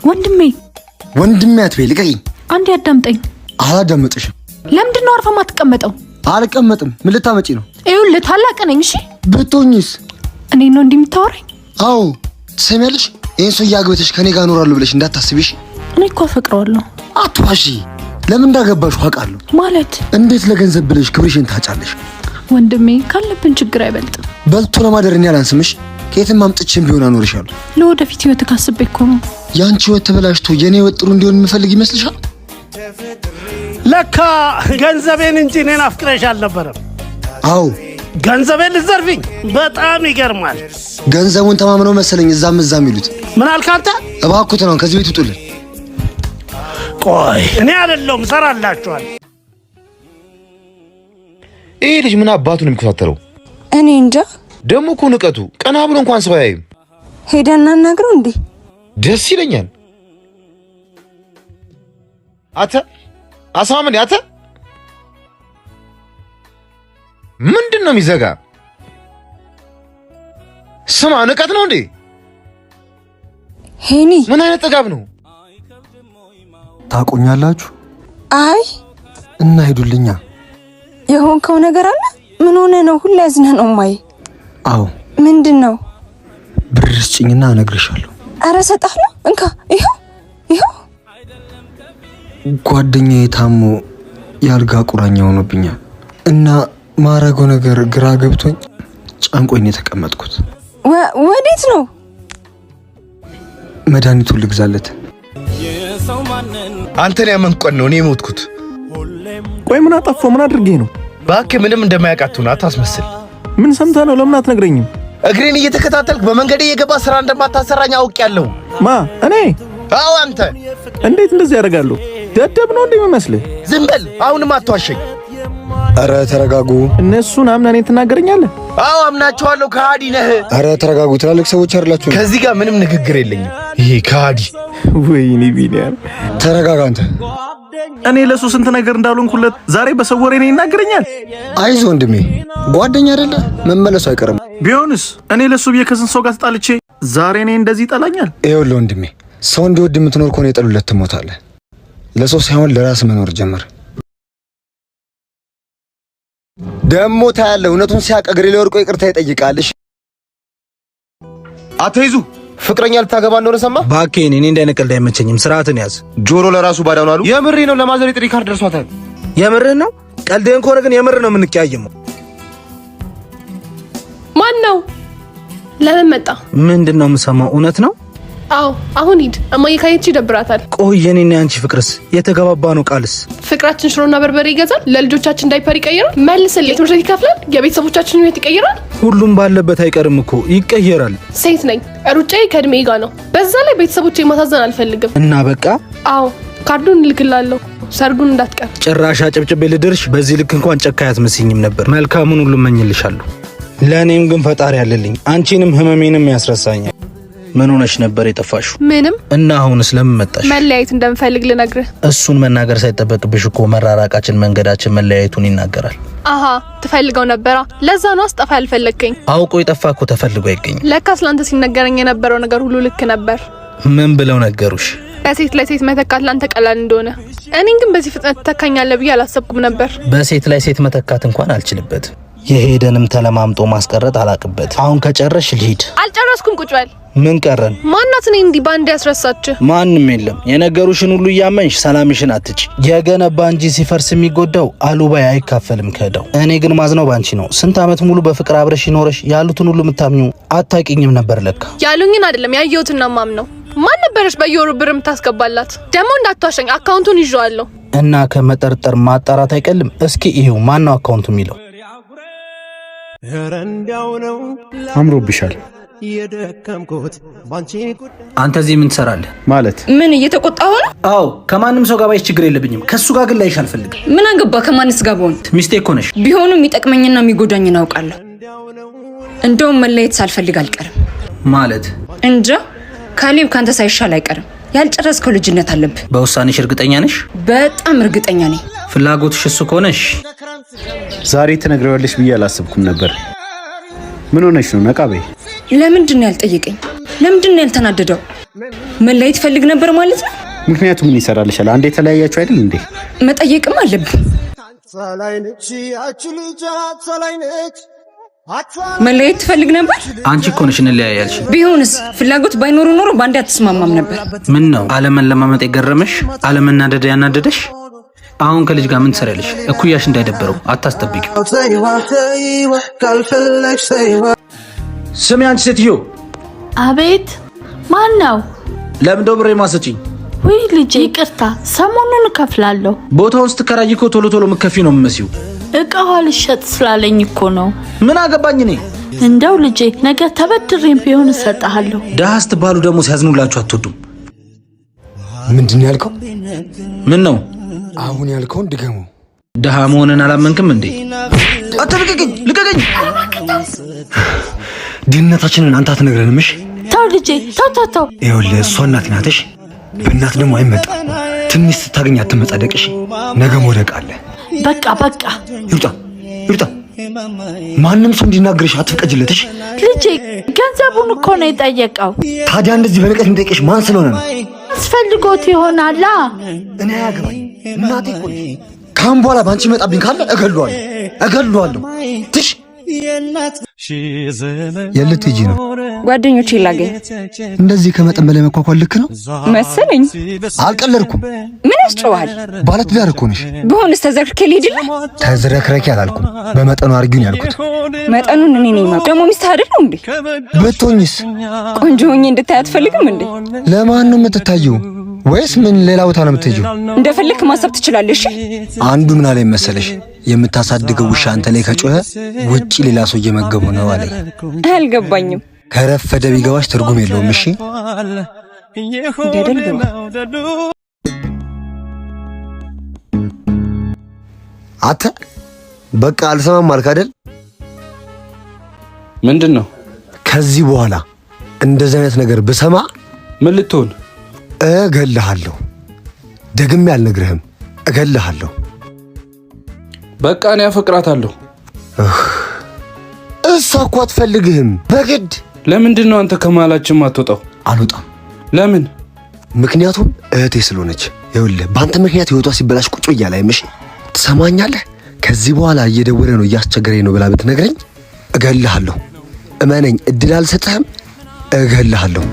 ወንድሜ አትበይ ልቀቂኝ። አንዴ አዳምጠኝ። አላዳምጥሽም። ለምንድን ነው አርፈህ ማትቀመጠው? አልቀመጥም። ምን ልታመጪ ነው? ይኸውልህ ታላቅ ነኝ። እሺ ብትሆኚስ? እኔ ነው እንዲህ የምታወራኝ? አዎ ትሰሚያለሽ? ይሄን ሰው ያግበተሽ ከኔ ጋር እኖራለሁ ብለሽ እንዳታስቢሽ። እኔ እኮ አፈቅረዋለሁ። አትዋሺ። ለምን እንዳገባሽ አውቃለሁ። ማለት እንዴት ለገንዘብ ብለሽ ክብርሽን ታጫለሽ? ወንድሜ ካለብን ችግር አይበልጥም። በልቶ ለማደር እኔ አላንስምሽ። ከየትም አምጥቼም ቢሆን አኖርሻለሁ። ለወደፊት ህይወት ካስቤ እኮ ነው። ያንቺ ህይወት ተበላሽቶ የኔ ህይወት ጥሩ እንዲሆን የምፈልግ ይመስልሻል? ለካ ገንዘቤን እንጂ እኔን አፍቅረሽ አልነበረም። አዎ ገንዘቤን ልትዘርፊኝ? በጣም ይገርማል። ገንዘቡን ተማምነው መሰለኝ እዛም ይሉት። ምን አልክ አንተ? እባክዎት ነው ከዚህ ቤት ውጡልን። ቆይ እኔ አይደለሁም እሰራላችኋል። ይሄ ልጅ ምን አባቱን የሚከታተለው? እኔ እንጃ። ደሞ እኮ ንቀቱ ቀና ብሎ እንኳን ሰው አያይም። ሄደና እናግረው እንዴ? ደስ ይለኛል። አተ አሳማምን አተ ምንድነው የሚዘጋ? ስማ ንቀት ነው እንዴ? ሄኒ ምን አይነት ጥጋብ ነው? ታቆኛላችሁ? አይ እና ሄዱልኛ። የሆንከው ነገር አለ? ምን ሆነ ነው? ሁሉ ያዝነህ ነው ማይ? አዎ ምንድነው? ብር ስጭኝና እነግርሻለሁ። አረ ሰጣለሁ። እንካ ይሄው ጓደኛዬ ታሞ ያልጋ ቁራኛ ሆኖብኛል እና ማረገው ነገር ግራ ገብቶኝ ጫንቆኝ የተቀመጥኩት። ወዴት ነው? መድኃኒቱን ልግዛለት። አንተን ያመንቆን ነው እኔ ሞትኩት። ቆይ ምን አጠፋው? ምን አድርጌ ነው? ባክ ምንም እንደማያውቃቱና አታስመስል። ምን ሰምተህ ነው? ለምን አትነግረኝም? እግሬን እየተከታተልክ በመንገዴ እየገባ ስራ እንደማታሰራኝ አውቄያለሁ። ማ እኔ? አዎ አንተ። እንዴት እንደዚህ ያደርጋለሁ? ደደብ ነው እንዴ የሚመስልህ? ዝም በል አሁንም አትዋሸኝ። አረ ተረጋጉ። እነሱን አምነህ እኔን ትናገረኛለህ? አዎ አምናቸዋለሁ። ከሃዲ ነህ። አረ ተረጋጉ። ትላልቅ ሰዎች አይደላችሁ? ከዚህ ጋር ምንም ንግግር የለኝም። ይሄ ከሃዲ። ወይኔ ቢኒያም ተረጋጋ አንተ። እኔ ለሱ ስንት ነገር እንዳልሆንኩለት ዛሬ በሰወሬ እኔ ይናገረኛል። አይዞህ ወንድሜ፣ ጓደኛ አይደለ? መመለሱ አይቀርም። ቢሆንስ እኔ ለሱ ብዬ ከስንት ሰው ጋር ተጣልቼ ዛሬ እኔ እንደዚህ ይጠላኛል? ይኸውልህ ወንድሜ፣ ሰው እንዲወድ የምትኖር ከሆነ የጠሉለት ትሞታለህ። ለሰው ሳይሆን ለራስ መኖር ጀመር። ደሞ ታያለህ። እውነቱን ሲያውቅ እግሬ ላይ ወድቆ ይቅርታ ይጠይቃልሽ። አትይዙ ፍቅረኛ ልታገባ እንደሆነ ሰማ? ባኬን እኔ እንዳይነቀልድ አይመቸኝም። ስርዓትን ያዝ። ጆሮ ለራሱ ባዳው ነው አሉ። የምሬ ነው። ለማዘር የጥሪ ካርድ ደርሷታል። የምርህ ነው? ቀልድህን ከሆነ ግን የምርህ ነው የምንቀያየመው። ማን ነው? ለምን መጣ? ምንድነው የምሰማው? እውነት ነው? አዎ አሁን ሂድ። እማዬ ካየች ይደብራታል። ቆይ የኔና ያንቺ ፍቅርስ? የተገባባ ነው ቃልስ? ፍቅራችን ሽሮና በርበሬ ይገዛል፣ ለልጆቻችን ዳይፐር ይቀይራል፣ መልስልኝ ትምህርት ቤት ይከፍላል፣ የቤተሰቦቻችን ህይወት ይቀይራል። ሁሉም ባለበት አይቀርም እኮ ይቀየራል። ሴት ነኝ፣ ሩጫዬ ከእድሜ ጋር ነው። በዛ ላይ ቤተሰቦቼ ማሳዘን አልፈልግም እና በቃ አዎ ካርዱን እልክላለሁ፣ ሰርጉን እንዳትቀር። ጭራሽ አጨብጭቤ ልድርሽ። በዚህ ልክ እንኳን ጨካኝ አትመስይኝም ነበር። መልካሙን ሁሉ እመኝልሻለሁ። ለእኔም ግን ፈጣሪ ያለልኝ አንቺንም ህመሜንም ያስረሳኛል። ምን ሆነሽ ነበር የጠፋሽው? ምንም። እና አሁንስ ለምን መጣሽ? መለያየት እንደምፈልግ ልነግርህ። እሱን መናገር ሳይጠበቅብሽ እኮ መራራቃችን መንገዳችን መለያየቱን ይናገራል። አሃ ትፈልገው ነበራ። ለዛ ነው አስጠፋ ያልፈለግከኝ። አውቆ የጠፋ እኮ ተፈልጎ አይገኝም። ለካስ ላንተ ሲነገረኝ የነበረው ነገር ሁሉ ልክ ነበር። ምን ብለው ነገሩሽ? በሴት ላይ ሴት መተካት ላንተ ቀላል እንደሆነ። እኔን ግን በዚህ ፍጥነት ትተካኛለህ ብዬ አላሰብኩም ነበር። በሴት ላይ ሴት መተካት እንኳን አልችልበትም። የሄደንም ተለማምጦ ማስቀረት አላቅበት። አሁን ከጨረሽ ልሂድ። አልጨረስኩም። ቁጭ በል። ምን ቀረን? ማናት እኔ እንዲህ ባንዴ ያስረሳችሁ? ማንም የለም። የነገሩሽን ሁሉ እያመንሽ ሰላምሽን አትጭ። የገነባ እንጂ ሲፈርስ የሚጎዳው አሉባይ አይካፈልም ከዳው። እኔ ግን ማዝነው ባንቺ ነው። ስንት ዓመት ሙሉ በፍቅር አብረሽ ይኖረሽ ያሉትን ሁሉ የምታምኙ አታውቂኝም ነበር ለካ። ያሉኝን አይደለም ያየሁትና ማምነው። ማን ነበረሽ በየወሩ ብር የምታስገባላት? ደግሞ እንዳትዋሸኝ፣ አካውንቱን ይዤዋለሁ። እና ከመጠርጠር ማጣራት አይቀልም። እስኪ ይሄው ማን ነው አካውንቱ የሚለው? አምሮብሻል። አንተ እዚህ ምን ትሰራለህ? ማለት ምን እየተቆጣሁ ነው? አዎ ከማንም ሰው ጋር ባይሽ ችግር የለብኝም። ከሱ ጋር ግን ላይሽ አልፈልግም። ምን አገባ ከማንስ ጋር በሆን? ሚስቴ እኮ ነሽ። ቢሆንም የሚጠቅመኝና የሚጎዳኝን አውቃለሁ። እንደውም መለየት ሳልፈልግ አልቀርም። ማለት እንጃ። ካሌብ ካንተ ሳይሻል አይቀርም። ያልጨረስከው ልጅነት አለብህ። በውሳኔሽ እርግጠኛ ነሽ? በጣም እርግጠኛ ነኝ። ፍላጎትሽ እሱ ከሆነሽ ዛሬ ትነግረዋለሽ ብዬ አላሰብኩም ነበር። ምን ሆነሽ ነው? ነቃ በይ። ለምንድን ነው ያልጠየቀኝ? ለምንድን ነው ያልተናደደው? መለየት ፈልግ ነበር ማለት ነው? ምክንያቱም ምን ይሰራልሻል? አንዴ የተለያያችሁ አይደል እንዴ? መጠየቅም አለብን። መለየት ትፈልግ ነበር? አንቺ እኮ ነሽ እንለያያልሽ። ቢሆንስ ፍላጎት ባይኖር ኖሮ ባንዴ አትስማማም ነበር። ምን ነው ዓለምን ለማመጥ የገረመሽ? ዓለምናደደ ያናደደሽ? አሁን ከልጅ ጋር ምን ትሰሪያለሽ? እኩያሽ እንዳይደበረው አታስጠብቂው። ስሚ አንቺ ሴትዮ። አቤት። ማን ነው? ለምን ብር የማሰጪኝ? ውይ ልጄ ይቅርታ፣ ሰሞኑን እከፍላለሁ። ቦታውን ስትከራይ እኮ ቶሎ ቶሎ የምትከፊው ነው የምመስይው። እቃው አልሸጥ ስላለኝ እኮ ነው። ምን አገባኝ እኔ። እንደው ልጄ ነገ ተበድሬም ቢሆን እሰጥሃለሁ። ደሃ ስትባሉ ደግሞ ሲያዝኑላችሁ አትወዱም። ምንድን ያልከው? ምን ነው አሁን ያልከውን ድገሙ። ደሃ መሆንን አላመንክም እንዴ? አትልቀቀኝ፣ ልቀቀኝ። ድህነታችንን አንተ አትነግረንም? እሺ ተው ልጄ፣ ተው። ይኸውልህ እሷ እናት ናትሽ፣ በእናት ደግሞ አይመጣም። ትንሽ ስታገኝ አትመጻደቅሽ፣ ነገ መውደቅ አለ። በቃ ይውጣ። ማንም ሰው እንዲናገርሽ አትፍቀጅለትሽ። ልጄ ገንዘቡን እኮ ነው የጠየቀው። ታዲያ እንደዚህ በንቀት የሚጠይቅሽ ማን ስለሆነ ነው? አስፈልጎት ይሆናላ። እኔ አያገባኝ። እናቴ እኮ ነሽ። ካሁን በኋላ ባንቺ መጣብኝ ካለ እገለዋለሁ። ትሽ የለት ሂጂ ነው ጓደኞቼ ላገኝ። እንደዚህ ከመጠን በላይ መኳኳል ልክ ነው መሰለኝ። አልቀለድኩም። ምን ያስጨዋል? ባለትዳር እኮ ነሽ። በሆነስ ተዘክረክ ልሂድልህ? ተዝረክረኪ አላልኩም፣ በመጠኑ አርጊውን ያልኩት። መጠኑን እኔ ነኝ ማውቅ። ደግሞ ሚስት አይደል ነው እንዴ? ብትሆኝስ? ቆንጆ ሆኜ እንድታይ አትፈልግም እንዴ? ለማን ነው የምትታየው? ወይስ ምን ሌላ ቦታ ነው የምትሄጂው? እንደፈለክ ማሰብ ትችላለሽ። አንዱ ምን አለኝ መሰለሽ? የምታሳድገው ውሻ አንተ ላይ ከጮኸ ውጪ ሌላ ሰው እየመገበው ነው አለኝ። አልገባኝም። ከረፈደ ቢገባሽ ትርጉም የለውም። እሺ ገደል ግባ። አተ በቃ አልሰማም አልክ አይደል? ምንድን ነው? ከዚህ በኋላ እንደዚህ አይነት ነገር ብሰማ ምን ልትሆን? እገልሃለሁ። ደግሜ አልነግርህም፣ እገልሃለሁ። በቃ እኔ አፈቅራታለሁ። እሷ እኮ አትፈልግህም በግድ። ለምንድን ነው አንተ ከመሃላችን ማትወጣው? አልወጣም። ለምን? ምክንያቱም እህቴ ስለሆነች። ይኸውልህ በአንተ ምክንያት ህይወቷ ሲበላሽ ቁጭ እያለ አይምሽ። ትሰማኛለህ? ከዚህ በኋላ እየደወለ ነው እያስቸገረኝ ነው ብላ ብትነግረኝ እገልሃለሁ። እመነኝ፣ እድል አልሰጥህም፣ እገልሃለሁ።